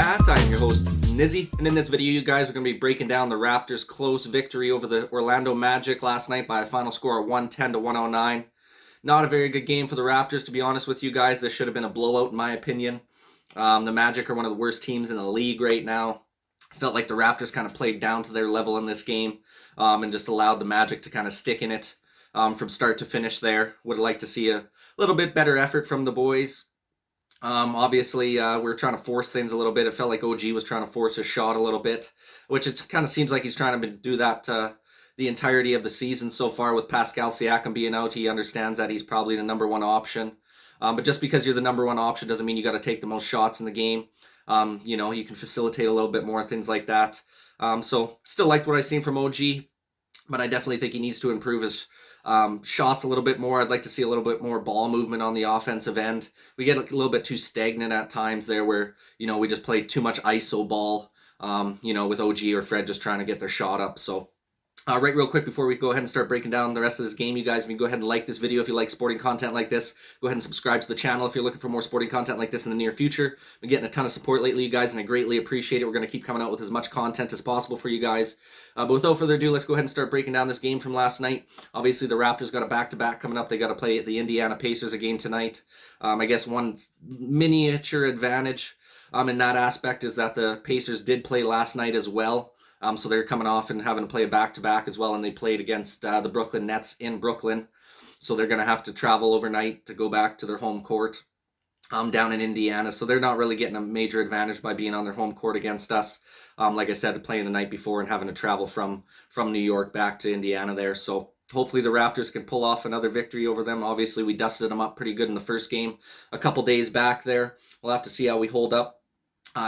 chat. I'm your host, Nizzy, and in this video, you guys are going to be breaking down the Raptors' close victory over the Orlando Magic last night by a final score of 110 to 109. Not a very good game for the Raptors, to be honest with you guys. This should have been a blowout, in my opinion. The Magic are one of the worst teams in the league right now. Felt like the Raptors kind of played down to their level in this game and just allowed the Magic to kind of stick in it from start to finish there. Would have liked to see a little bit better effort from the boys. Obviously, we were trying to force things a little bit. It felt like OG was trying to force his shot a little bit, which it kind of seems like he's trying to do that the entirety of the season so far with Pascal Siakam being out. He understands that he's probably the number one option. But just because you're the number one option doesn't mean you got to take the most shots in the game. You can facilitate a little bit more, things like that. So still liked what I've seen from OG, but I definitely think he needs to improve his shots a little bit more. I'd like to see a little bit more ball movement on the offensive end. We get a little bit too stagnant at times there where, we just play too much ISO ball, with OG or Fred just trying to get their shot up. So right real quick before we go ahead and start breaking down the rest of this game, you guys, if you can go ahead and like this video if you like sporting content like this. Go ahead and subscribe to the channel if you're looking for more sporting content like this in the near future. Been getting a ton of support lately, you guys, and I greatly appreciate it. We're going to keep coming out with as much content as possible for you guys. But without further ado, let's go ahead and start breaking down this game from last night. Obviously, the Raptors got a back-to-back coming up. They got to play the Indiana Pacers again tonight. I guess one miniature advantage in that aspect is that the Pacers did play last night as well. So they're coming off and having to play a back-to-back as well, and they played against the Brooklyn Nets in Brooklyn. So they're going to have to travel overnight to go back to their home court down in Indiana. So they're not really getting a major advantage by being on their home court against us. Like I said, playing the night before and having to travel from New York back to Indiana there. So hopefully the Raptors can pull off another victory over them. Obviously, we dusted them up pretty good in the first game a couple days back there. We'll have to see how we hold up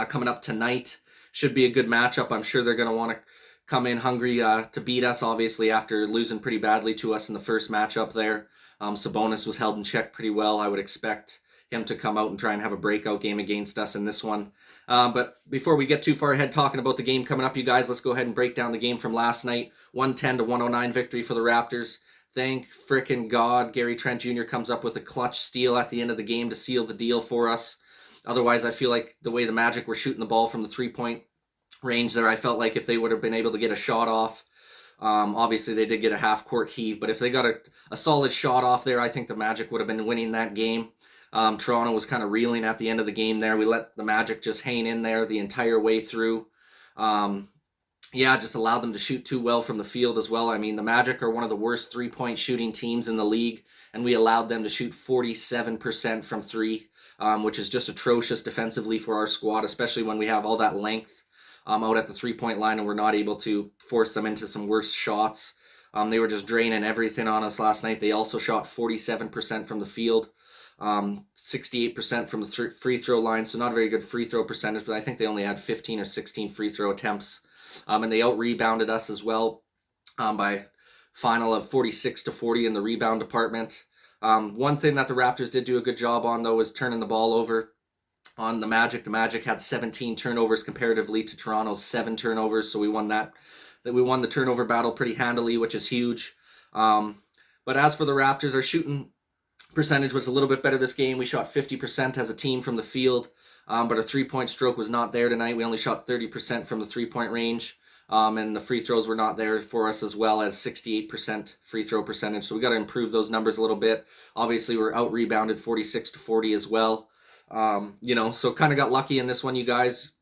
coming up tonight. Should be a good matchup. I'm sure they're going to want to come in hungry to beat us, obviously, after losing pretty badly to us in the first matchup there. Sabonis was held in check pretty well. I would expect him to come out and try and have a breakout game against us in this one. But before we get too far ahead talking about the game coming up, you guys, let's go ahead and break down the game from last night. 110 to 109 victory for the Raptors. Thank frickin' God Gary Trent Jr. comes up with a clutch steal at the end of the game to seal the deal for us. Otherwise, I feel like the way the Magic were shooting the ball from the three-point range there, I felt like if they would have been able to get a shot off, obviously they did get a half-court heave, but if they got a solid shot off there, I think the Magic would have been winning that game. Toronto was kind of reeling at the end of the game there. We let the Magic just hang in there the entire way through. Just allowed them to shoot too well from the field as well. I mean, the Magic are one of the worst three-point shooting teams in the league, and we allowed them to shoot 47% from three, which is just atrocious defensively for our squad, especially when we have all that length out at the three-point line and we're not able to force them into some worse shots. They were just draining everything on us last night. They also shot 47% from the field, 68% from the free throw line, so not a very good free throw percentage, but I think they only had 15 or 16 free throw attempts. And they out-rebounded us as well by final of 46 to 40 in the rebound department. One thing that the Raptors did do a good job on, though, was turning the ball over on the Magic. The Magic had 17 turnovers comparatively to Toronto's 7 turnovers, so we won the turnover battle pretty handily, which is huge. But as for the Raptors, our shooting percentage was a little bit better this game. We shot 50% as a team from the field, but our three-point stroke was not there tonight. We only shot 30% from the three-point range, and the free throws were not there for us as well, as 68% free throw percentage. So we got to improve those numbers a little bit. Obviously, we're out-rebounded 46 to 40 as well. So kind of got lucky in this one, you guys.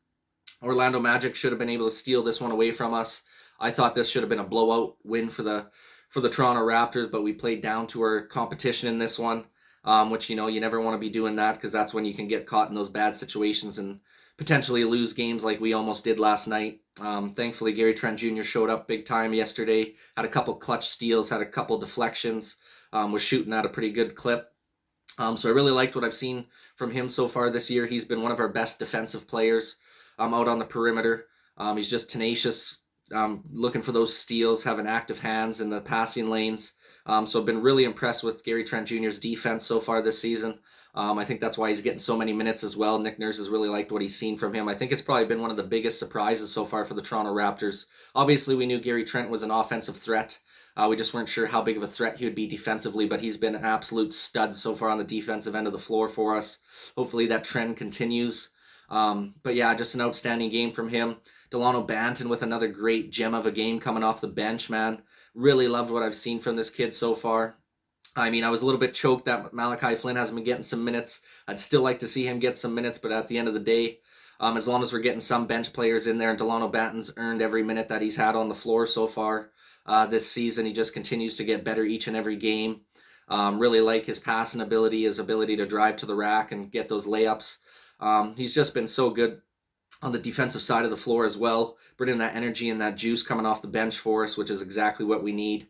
Orlando Magic should have been able to steal this one away from us. I thought this should have been a blowout win for the Toronto Raptors, but we played down to our competition in this one, which, you never want to be doing that because that's when you can get caught in those bad situations and potentially lose games like we almost did last night. Thankfully, Gary Trent Jr. showed up big time yesterday, had a couple clutch steals, had a couple deflections, was shooting at a pretty good clip. So I really liked what I've seen from him so far this year. He's been one of our best defensive players out on the perimeter. He's just tenacious, looking for those steals, having active hands in the passing lanes. So I've been really impressed with Gary Trent Jr.'s defense so far this season. I think that's why he's getting so many minutes as well. Nick Nurse has really liked what he's seen from him. I think it's probably been one of the biggest surprises so far for the Toronto Raptors. Obviously, we knew Gary Trent was an offensive threat. We just weren't sure how big of a threat he would be defensively, but he's been an absolute stud so far on the defensive end of the floor for us. Hopefully that trend continues. But yeah, just an outstanding game from him. Delano Banton with another great gem of a game coming off the bench, man. Really loved what I've seen from this kid so far. I mean, I was a little bit choked that Malachi Flynn hasn't been getting some minutes. I'd still like to see him get some minutes, but at the end of the day, as long as we're getting some bench players in there, and Delano Banton's earned every minute that he's had on the floor so far this season, he just continues to get better each and every game. Really like his passing ability, his ability to drive to the rack and get those layups. He's just been so good on the defensive side of the floor as well, bringing that energy and that juice coming off the bench for us, which is exactly what we need.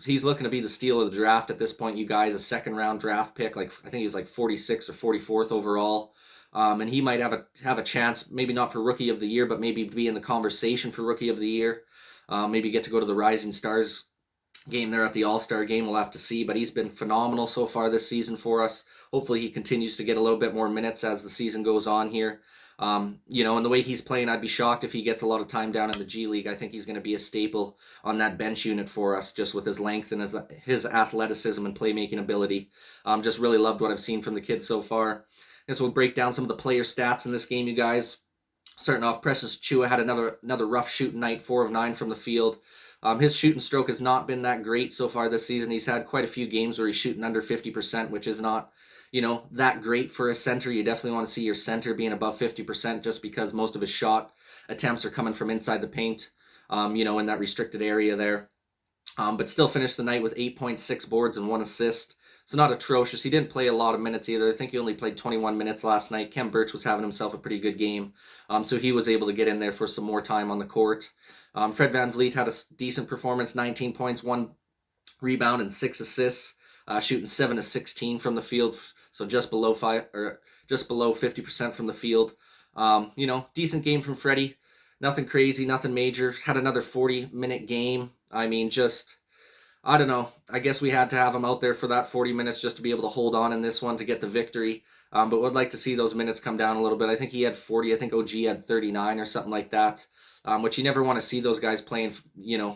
He's looking to be the steal of the draft at this point, you guys. A second-round draft pick, like I think he's like 46th or 44th overall, and he might have a chance, maybe not for Rookie of the Year, but maybe be in the conversation for Rookie of the Year. Maybe get to go to the Rising Stars game there at the All-Star game. We'll have to see, but he's been phenomenal so far this season for us. Hopefully he continues to get a little bit more minutes as the season goes on here. And the way he's playing, I'd be shocked if he gets a lot of time down in the G League. I think he's going to be a staple on that bench unit for us, just with his length and his athleticism and playmaking ability. Just really loved what I've seen from the kid so far. And so we'll break down some of the player stats in this game, you guys. Starting off, Precious Chua had another rough shooting night, 4 of 9 from the field. His shooting stroke has not been that great so far this season. He's had quite a few games where he's shooting under 50%, which is not, that great for a center. You definitely want to see your center being above 50% just because most of his shot attempts are coming from inside the paint, in that restricted area there. But still finished the night with 8.6 boards and 1 assist. So not atrocious. He didn't play a lot of minutes either. I think he only played 21 minutes last night. Kem Birch was having himself a pretty good game. So he was able to get in there for some more time on the court. Fred VanVleet had a decent performance, 19 points, 1 rebound, and 6 assists, shooting 7 of 16 from the field, so just below 50% from the field. Decent game from Freddie. Nothing crazy, nothing major. Had another 40-minute game. I mean, I don't know. I guess we had to have him out there for that 40 minutes just to be able to hold on in this one to get the victory. But would like to see those minutes come down a little bit. I think he had 40. I think OG had 39 or something like that. Which you never want to see those guys playing,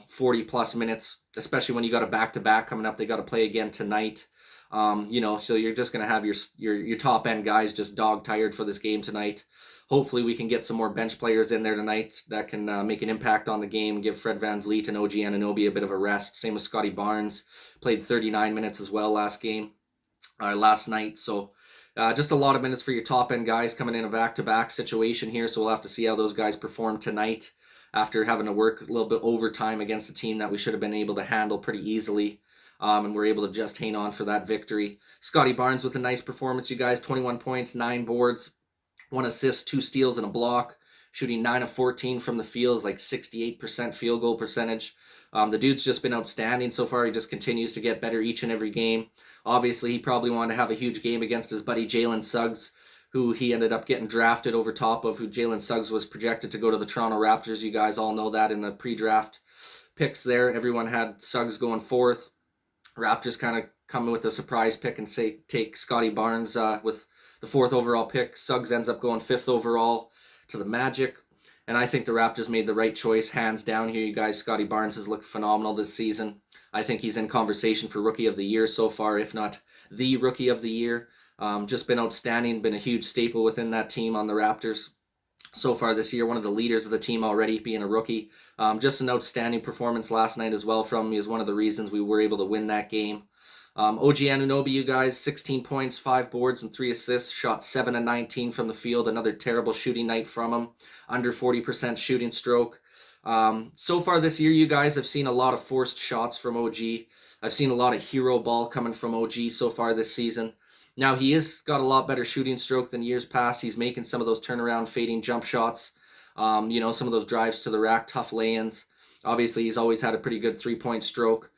40 plus minutes, especially when you got a back-to-back coming up. They got to play again tonight. So you're just going to have your top end guys just dog tired for this game tonight. Hopefully we can get some more bench players in there tonight that can make an impact on the game, give Fred VanVleet and OG Anunoby a bit of a rest. Same with Scottie Barnes, played 39 minutes as well last night. So just a lot of minutes for your top end guys coming in a back-to-back situation here. So we'll have to see how those guys perform tonight after having to work a little bit overtime against a team that we should have been able to handle pretty easily. And we're able to just hang on for that victory. Scottie Barnes with a nice performance, you guys. 21 points, 9 boards, 1 assist, 2 steals, and a block. Shooting 9 of 14 from the field, like 68% field goal percentage. The dude's just been outstanding so far. He just continues to get better each and every game. Obviously, he probably wanted to have a huge game against his buddy Jalen Suggs, who he ended up getting drafted over top of, who Jalen Suggs was projected to go to the Toronto Raptors. You guys all know that in the pre-draft picks there. Everyone had Suggs going 4th. Raptors kind of come with a surprise pick and take Scottie Barnes with the 4th overall pick. Suggs ends up going 5th overall to the Magic. And I think the Raptors made the right choice, hands down here, you guys. Scottie Barnes has looked phenomenal this season. I think he's in conversation for Rookie of the Year so far, if not the Rookie of the Year. Just been outstanding, been a huge staple within that team on the Raptors so far this year. One of the leaders of the team already, being a rookie. Just an outstanding performance last night as well from me is one of the reasons we were able to win that game. OG Anunoby, you guys, 16 points, 5 boards, and 3 assists. Shot 7 of 19 from the field. Another terrible shooting night from him. Under 40% shooting stroke. So far this year, you guys, have seen a lot of forced shots from OG. I've seen a lot of hero ball coming from OG so far this season. Now, he has got a lot better shooting stroke than years past. He's making some of those turnaround fading jump shots. Some of those drives to the rack, tough lay-ins. Obviously, he's always had a pretty good three-point stroke.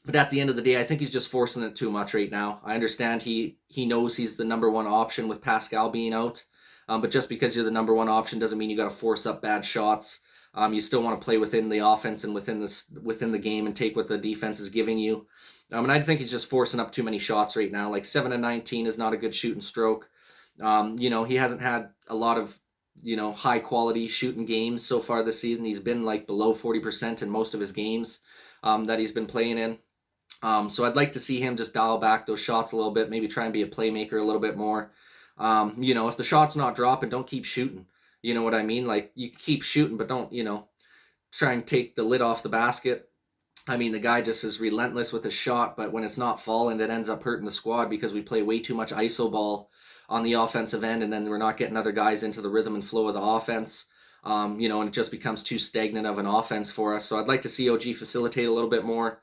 But at the end of the day, I think he's just forcing it too much right now. I understand he knows he's the number one option with Pascal being out. But just because you're the number one option doesn't mean you got to force up bad shots. You still want to play within the offense and within the game and take what the defense is giving you. And I think he's just forcing up too many shots right now. Like 7 of 19 is not a good shooting stroke. He hasn't had a lot of, high quality shooting games so far this season. He's been like below 40% in most of his games that he's been playing in. So I'd like to see him just dial back those shots a little bit, maybe try and be a playmaker a little bit more. You know, if the shot's not dropping, don't keep shooting. You know what I mean? Like, you keep shooting, but don't, you know, try and take the lid off the basket. I mean, the guy just is relentless with his shot, but when it's not falling, it ends up hurting the squad because we play way too much ISO ball on the offensive end, and then we're not getting other guys into the rhythm and flow of the offense. You know, and it just becomes too stagnant of an offense for us. So I'd like to see OG facilitate a little bit more.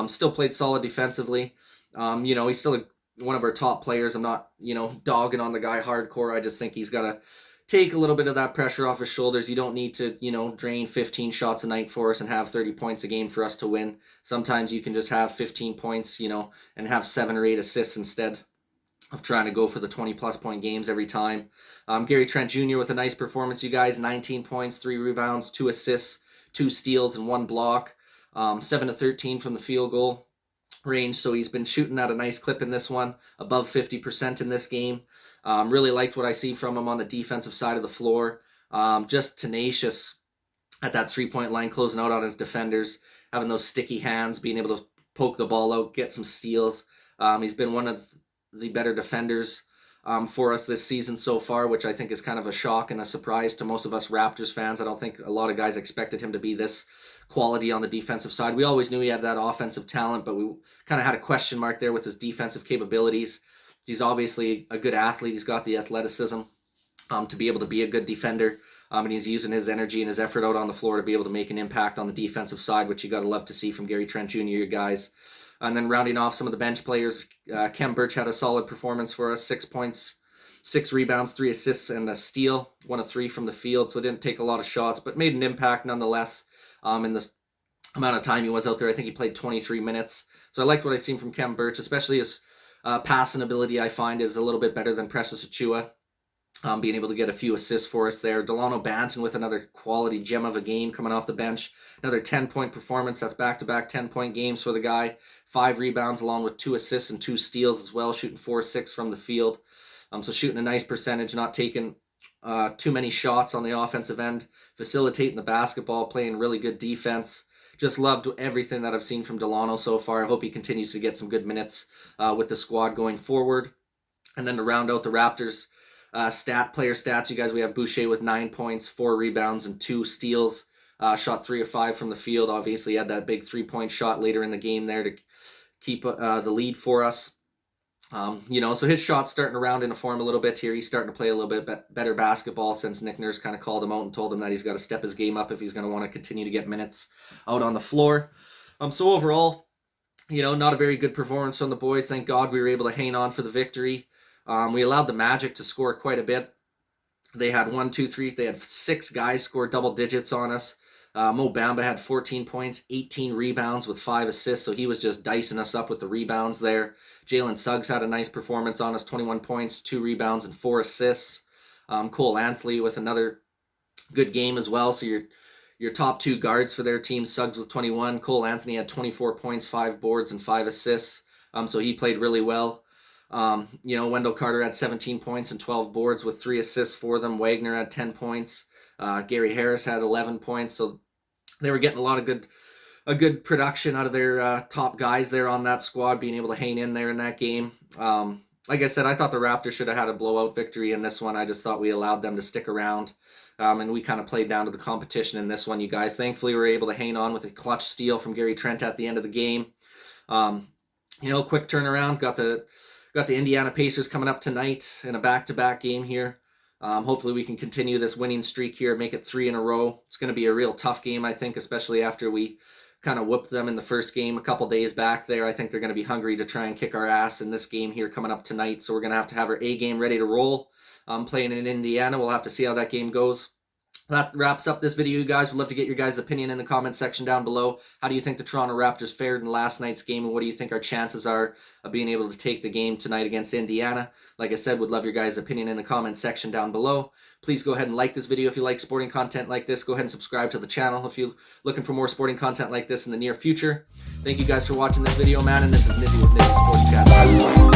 Still played solid defensively. You know, he's still one of our top players. I'm not, you know, dogging on the guy hardcore. I just think he's got to take a little bit of that pressure off his shoulders. You don't need to, you know, drain 15 shots a night for us and have 30 points a game for us to win. Sometimes you can just have 15 points, you know, and have 7 or 8 assists instead of trying to go for the 20-plus point games every time. Gary Trent Jr. with a nice performance, you guys. 19 points, 3 rebounds, 2 assists, 2 steals, and 1 block. 7 to 13 from the field goal range, so he's been shooting at a nice clip in this one, above 50% in this game. Really liked what I see from him on the defensive side of the floor. Just tenacious at that three-point line, closing out on his defenders, having those sticky hands, being able to poke the ball out, get some steals. He's been one of the better defenders for us this season so far, which I think is kind of a shock and a surprise to most of us Raptors fans. I don't think a lot of guys expected him to be this quality on the defensive side. We always knew he had that offensive talent, but we kind of had a question mark there with his defensive capabilities. He's obviously a good athlete. He's got the athleticism to be able to be a good defender, and he's using his energy and his effort out on the floor to be able to make an impact on the defensive side, which you got to love to see from Gary Trent Jr., you guys. And then rounding off some of the bench players, Kem Birch had a solid performance for us. 6 points, 6 rebounds, 3 assists, and a steal. 1 of 3 from the field, so didn't take a lot of shots, but made an impact nonetheless in the amount of time he was out there. I think he played 23 minutes. So I liked what I seen from Kem Birch, especially his passing ability. I find is a little bit better than Precious Achiuwa. Being able to get a few assists for us there. Delano Banton with another quality gem of a game coming off the bench. Another 10-point performance. That's back-to-back 10-point games for the guy. 5 rebounds along with 2 assists and 2 steals as well. Shooting 4-6 from the field. So shooting a nice percentage, not taking too many shots on the offensive end. Facilitating the basketball, playing really good defense. Just loved everything that I've seen from Delano so far. I hope he continues to get some good minutes with the squad going forward. And then to round out the Raptors player stats, you guys, we have Boucher with 9 points, 4 rebounds, and 2 steals. Shot 3 of 5 from the field. Obviously had that big 3-point shot later in the game there to keep the lead for us. You know, so his shot's starting to round into form a little bit here. He's starting to play a little bit better basketball since Nick Nurse kind of called him out and told him that he's got to step his game up if he's going to want to continue to get minutes out on the floor. So overall, you know, not a very good performance from the boys. Thank God we were able to hang on for the victory. We allowed the Magic to score quite a bit. They had 6 guys score double digits on us. Mo Bamba had 14 points, 18 rebounds with 5 assists, so he was just dicing us up with the rebounds there. Jalen Suggs had a nice performance on us, 21 points, 2 rebounds, and 4 assists. Cole Anthony with another good game as well. So your top 2 guards for their team, Suggs with 21. Cole Anthony had 24 points, 5 boards, and 5 assists. So he played really well. You know, Wendell Carter had 17 points and 12 boards with 3 assists for them. Wagner had 10 points. Gary Harris had 11 points. So they were getting a lot of good production out of their top guys there on that squad, being able to hang in there in that game. Like I said, I thought the Raptors should have had a blowout victory in this one. I just thought we allowed them to stick around. And we kind of played down to the competition in this one, you guys. Thankfully, we were able to hang on with a clutch steal from Gary Trent at the end of the game. You know, quick turnaround. Got the Indiana Pacers coming up tonight in a back-to-back game here. Hopefully we can continue this winning streak here, make it 3 in a row. It's going to be a real tough game, I think, especially after we kind of whooped them in the first game a couple days back there. I think they're going to be hungry to try and kick our ass in this game here coming up tonight. So we're going to have our A game ready to roll. Playing in Indiana. We'll have to see how that game goes. That wraps up this video, you guys. We'd love to get your guys' opinion in the comment section down below. How do you think the Toronto Raptors fared in last night's game, and what do you think our chances are of being able to take the game tonight against Indiana? Like I said, would love your guys' opinion in the comment section down below. Please go ahead and like this video if you like sporting content like this. Go ahead and subscribe to the channel if you're looking for more sporting content like this in the near future. Thank you guys for watching this video, man, and this is Nizzy with Nizzy Sports Chat.